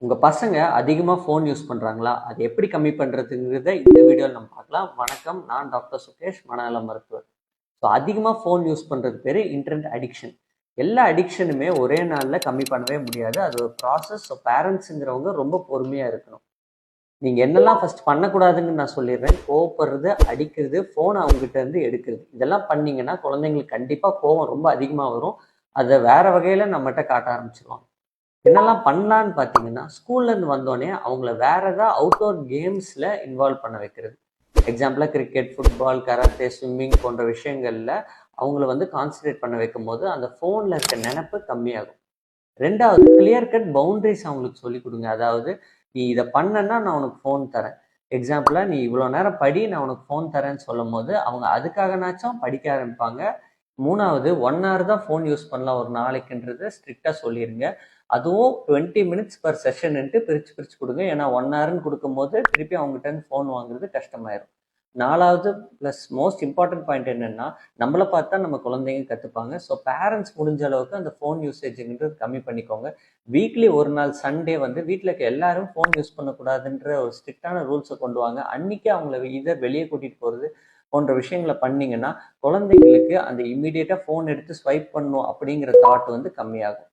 உங்க பசங்க அதிகமா ஃபோன் யூஸ் பண்றாங்களா? அது எப்படி கம்மி பண்றதுங்கிறத இந்த வீடியோல நம்ம பார்க்கலாம். வணக்கம். நான் டாக்டர் சுகேஷ், மனநல மருத்துவர். ஸோ அதிகமா ஃபோன் யூஸ் பண்றது பேரு இன்டர்நெட் அடிக்ஷன். எல்லா அடிக்ஷனுமே ஒரே நாள்ல கம்மி பண்ணவே முடியாது. அது ஒரு ப்ராசஸ். ஸோ பேரண்ட்ஸ்ங்கிறவங்க ரொம்ப பொறுமையா இருக்கணும். நீங்க என்னெல்லாம் ஃபர்ஸ்ட் பண்ணக்கூடாதுன்னு நான் சொல்லிடுறேன். கோவப்படுறது, அடிக்கிறது, ஃபோன் அவங்ககிட்ட இருந்து எடுக்கிறது. இதெல்லாம் பண்ணீங்கன்னா குழந்தைங்களுக்கு கண்டிப்பா கோவம் ரொம்ப அதிகமா வரும். அத வேற வகையில நம்மட்ட காட்ட ஆரம்பிச்சுருவாங்க. என்னெல்லாம் பண்ணலான்னு பார்த்தீங்கன்னா, ஸ்கூல்ல இருந்து வந்தோனே அவங்கள வேற ஏதாவது அவுட்டோர் கேம்ஸ்ல இன்வால்வ் பண்ண வைக்கிறது. எக்ஸாம்பிளா கிரிக்கெட், ஃபுட்பால், கராத்தே, ஸ்விம்மிங் போன்ற விஷயங்கள்ல அவங்கள கான்சன்ட்ரேட் பண்ண வைக்கும்போது, அந்த ஃபோன்ல இருக்க நெனப்பு கம்மியாகும். 2வது கிளியர் கட் பவுண்டரிஸ் அவங்களுக்கு சொல்லிக் கொடுங்க. அதாவது, நீ இத பண்ணன்னா நான் உனக்கு ஃபோன் தரேன். எக்ஸாம்பிளா நீ இவ்வளோ நேரம் படி, நான் உனக்கு ஃபோன் தரேன்னு சொல்லும்போது, அவங்க அதுக்காகனாச்சும் படிக்க ஆரம்பிப்பாங்க. 3வது 1 ஹவர் தான் ஃபோன் யூஸ் பண்ணலாம் ஒரு நாளைக்குன்றத ஸ்ட்ரிக்ட்டா சொல்லிருங்க. அதுவும் 20 மினிட்ஸ் பெர் செஷன்ன்ட்டு பிரிச்சு பிரிச்சு கொடுங்க. ஏன்னா 1 ஹவர்ன்னு கொடுக்கும்போது திருப்பி அவங்ககிட்ட இருந்து ஃபோன் வாங்குறது கஷ்டமாயிரும். 4வது பிளஸ் மோஸ்ட் இம்பார்ட்டன்ட் பாயிண்ட் என்னன்னா, நம்மள பார்த்து தான் நம்ம குழந்தைங்க கத்துப்பாங்க. ஸோ பேரண்ட்ஸ் முடிஞ்ச அளவுக்கு அந்த ஃபோன் யூசேஜ்ங்கிறது கம்மி பண்ணிக்கோங்க. வீக்லி ஒரு நாள் சண்டே வீட்ல இருக்க எல்லாரும் ஃபோன் யூஸ் பண்ணக்கூடாதுன்ற ஒரு ஸ்ட்ரிக்டான ரூல்ஸை கொண்டு வாங்க. அன்னைக்கு அவங்கள இதர் வெளியே கூட்டிட்டு போறது போன்ற விஷயங்களை பண்ணீங்கன்னா, குழந்தைங்களுக்கு அந்த இம்மிடியேட்டா ஃபோன் எடுத்து ஸ்வைப் பண்ணணும் அப்படிங்கிற தாட் கம்மியாகும்.